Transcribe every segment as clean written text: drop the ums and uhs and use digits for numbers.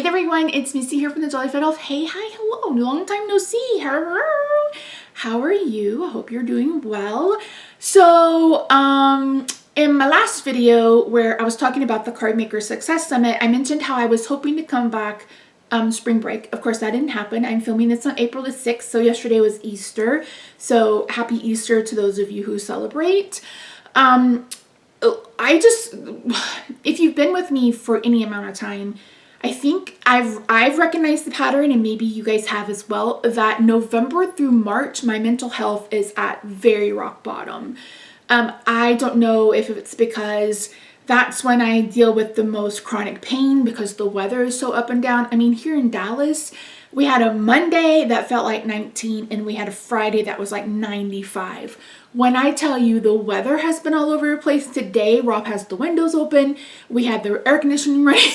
Hey there everyone, it's Misty here from TheJollyFatElf. Hey, hi, hello, long time no see. How are you? I hope you're doing well. So, in my last video where I was talking about the Card Maker Success Summit, I mentioned how I was hoping to come back spring break. Of course, that didn't happen. I'm filming this on April the 6th, so yesterday was Easter. So happy Easter to those of you who celebrate. If you've been with me for any amount of time, I think I've recognized the pattern, and maybe you guys have as well, that November through March, my mental health is at very rock bottom. I don't know if it's because that's when I deal with the most chronic pain because the weather is so up and down. I mean, here in Dallas, we had a Monday that felt like 19 and we had a Friday that was like 95. When I tell you the weather has been all over the place today, Rob has the windows open. We had the air conditioning running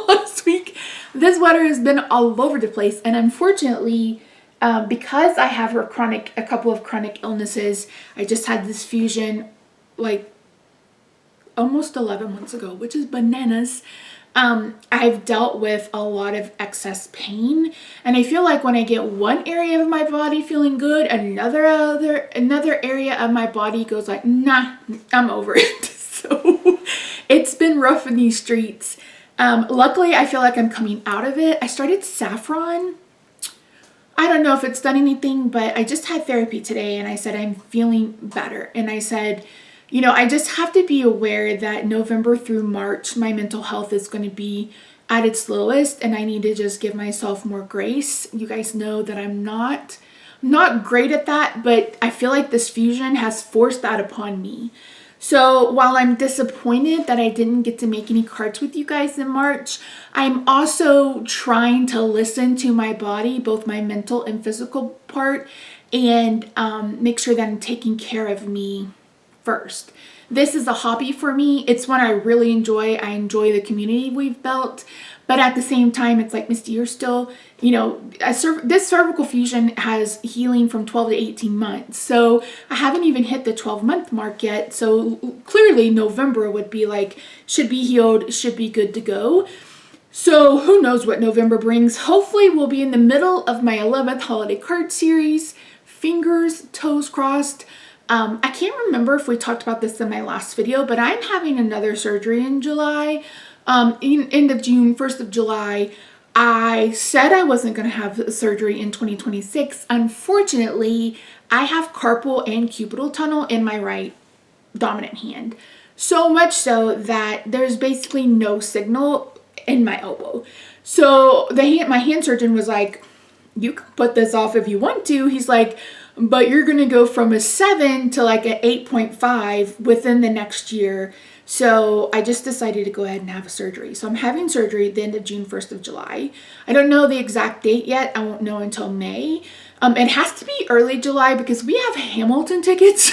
last week. This weather has been all over the place. And unfortunately, because I have a couple of chronic illnesses, I just had this fusion like almost 11 months ago, which is bananas. I've dealt with a lot of excess pain, and I feel like when I get one area of my body feeling good, another area of my body goes like, nah, I'm over it. So it's been rough in these streets. Luckily, I feel like I'm coming out of it. I started saffron. I don't know if it's done anything, but I just had therapy today, and I said I'm feeling better, and I said, you know, I just have to be aware that November through March, my mental health is going to be at its lowest, and I need to just give myself more grace. You guys know that I'm not great at that, but I feel like this fusion has forced that upon me. So while I'm disappointed that I didn't get to make any cards with you guys in March, I'm also trying to listen to my body, both my mental and physical part, and make sure that I'm taking care of me first. This is a hobby for me. It's one I really enjoy. I enjoy the community we've built, but at the same time, it's like, Misty, you're still, you know, this cervical fusion has healing from 12 to 18 months. So I haven't even hit the 12-month mark yet. So clearly November would be like, should be healed, should be good to go. So who knows what November brings. Hopefully we'll be in the middle of my 11th holiday card series. Fingers, toes crossed. I can't remember if we talked about this in my last video, but I'm having another surgery in July, end of June, 1st of July. I said I wasn't going to have surgery in 2026. Unfortunately, I have carpal and cubital tunnel in my right dominant hand. So much so that there's basically no signal in my elbow. So my hand surgeon was like, you can put this off if you want to. He's like, but you're going to go from a 7 to like an 8.5 within the next year. So I just decided to go ahead and have a surgery. So I'm having surgery at the end of June, 1st of July. I don't know the exact date yet. I won't know until May. It has to be early July because we have Hamilton tickets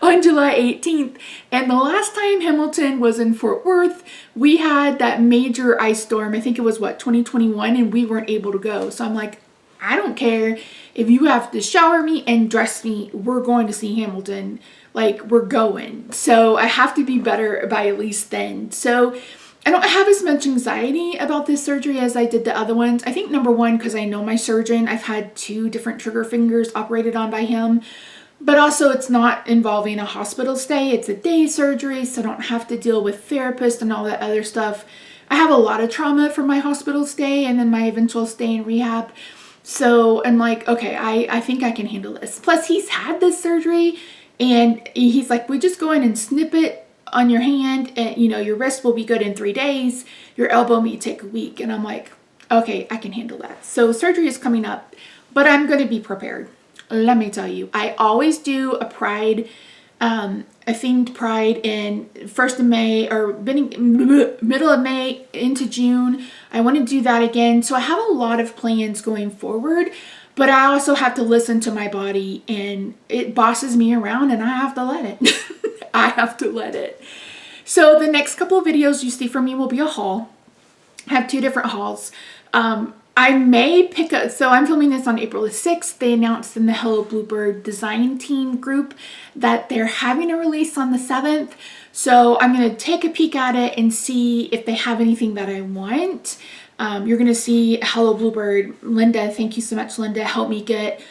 on July 18th. And the last time Hamilton was in Fort Worth, we had that major ice storm. I think it was 2021, and we weren't able to go. So I'm like, I don't care if you have to shower me and dress me, we're going to see Hamilton. Like, we're going. So I have to be better by at least then. So I don't have as much anxiety about this surgery as I did the other ones. I think number one, because I know my surgeon. I've had 2 different trigger fingers operated on by him. But also it's not involving a hospital stay. It's a day surgery, so I don't have to deal with therapists and all that other stuff. I have a lot of trauma from my hospital stay and then my eventual stay in rehab. So I'm like, okay, I think I can handle this. Plus, he's had this surgery, and he's like, we just go in and snip it on your hand, and you know, your wrist will be good in 3 days. Your elbow may take a week. And I'm like, okay, I can handle that. So surgery is coming up, but I'm going to be prepared. Let me tell you, I always do a pride, a themed pride in 1st of May or middle of May into June. I want to do that again. So I have a lot of plans going forward, but I also have to listen to my body, and it bosses me around, and I have to let it. I have to let it. So the next couple of videos you see from me will be a haul. I have 2 different hauls. I may pick up, so I'm filming this on April the 6th. They announced in the Hello Bluebird design team group that they're having a release on the 7th. So I'm going to take a peek at it and see if they have anything that I want. You're going to see Hello Bluebird. Linda, thank you so much, Linda, helped me get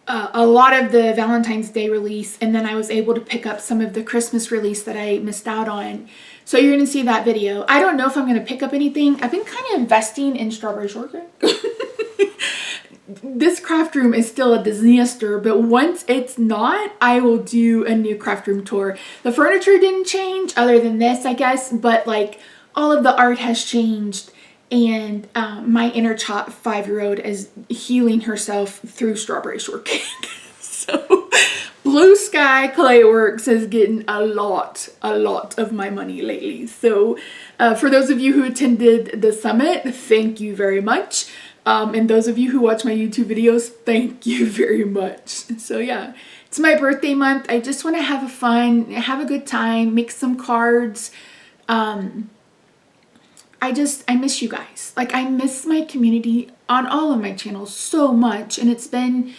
a lot of the Valentine's Day release, and then I was able to pick up some of the Christmas release that I missed out on. So you're going to see that video. I don't know if I'm going to pick up anything. I've been kind of investing in strawberry shortcake. This craft room is still a disaster, but once it's not, I will do a new craft room tour. The furniture didn't change other than this, I guess, but like all of the art has changed, and my inner 5-year-old is healing herself through strawberry shortcake. So Blue Sky Clayworks is getting a lot of my money lately. So for those of you who attended the summit, thank you very much. And those of you who watch my YouTube videos, thank you very much. So yeah, it's my birthday month. I just want to have have a good time, make some cards. I miss you guys. Like, I miss my community on all of my channels so much, and it's been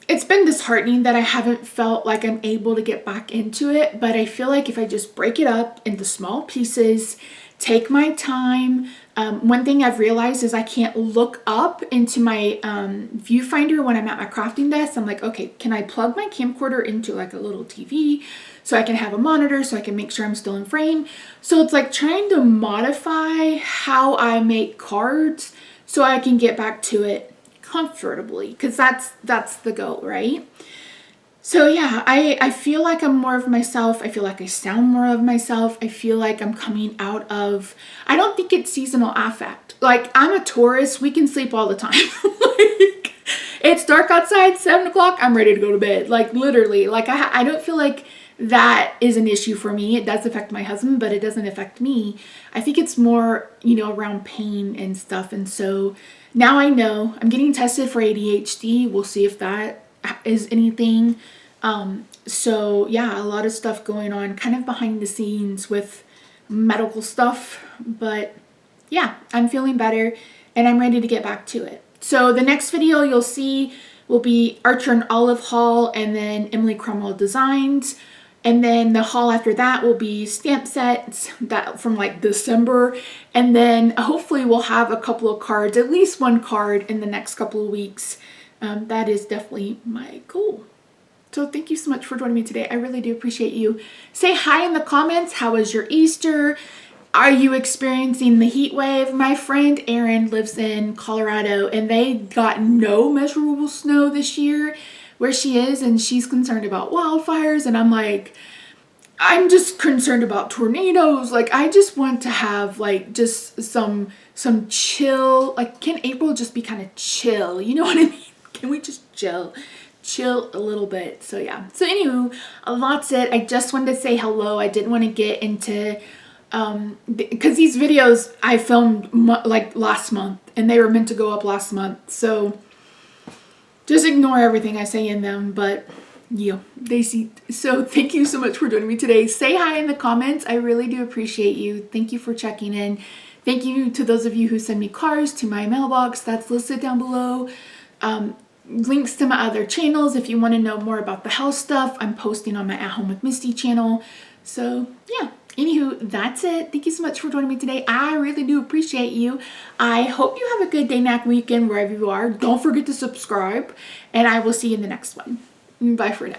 disheartening that I haven't felt like I'm able to get back into it. But I feel like if I just break it up into small pieces, take my time. One thing I've realized is I can't look up into my viewfinder when I'm at my crafting desk. I'm like, okay, can I plug my camcorder into like a little TV so I can have a monitor so I can make sure I'm still in frame? So it's like trying to modify how I make cards so I can get back to it comfortably, because that's the goal, right? So yeah, I feel like I'm more of myself. I feel like I sound more of myself. I feel like I'm coming out of, I don't think it's seasonal affect. Like, I'm a Taurus, we can sleep all the time. Like, it's dark outside, 7 o'clock, I'm ready to go to bed. Like, literally, like I don't feel like that is an issue for me. It does affect my husband, but it doesn't affect me. I think it's more, around pain and stuff. And so now I know I'm getting tested for ADHD. We'll see if that is anything. So yeah, a lot of stuff going on kind of behind the scenes with medical stuff, but yeah, I'm feeling better and I'm ready to get back to it. So the next video you'll see will be Archer and Olive haul, and then Emily Cromwell designs. And then the haul after that will be stamp sets that from like December. And then hopefully we'll have a couple of cards, at least one card in the next couple of weeks. That is definitely my goal. So thank you so much for joining me today. I really do appreciate you. Say hi in the comments. How was your Easter? Are you experiencing the heat wave? My friend Erin lives in Colorado, and they got no measurable snow this year where she is, and she's concerned about wildfires, and I'm like, I'm just concerned about tornadoes. Like, I just want to have like just some chill. Like, can April just be kind of chill? You know what I mean? Can we just chill a little bit? So yeah. So anywho, that's it. I just wanted to say hello. I didn't want to get into because these videos I filmed like last month, and they were meant to go up last month. So just ignore everything I say in them, but yeah, they see. So thank you so much for joining me today. Say hi in the comments. I really do appreciate you. Thank you for checking in. Thank you to those of you who send me cards to my mailbox. That's listed down below. Links to my other channels if you want to know more about the house stuff. I'm posting on my At Home with Misty channel. So yeah, anywho, that's it. Thank you so much for joining me today. I really do appreciate you. I hope you have a good day, knack weekend, wherever you are. Don't forget to subscribe, and I will see you in the next one. Bye for now.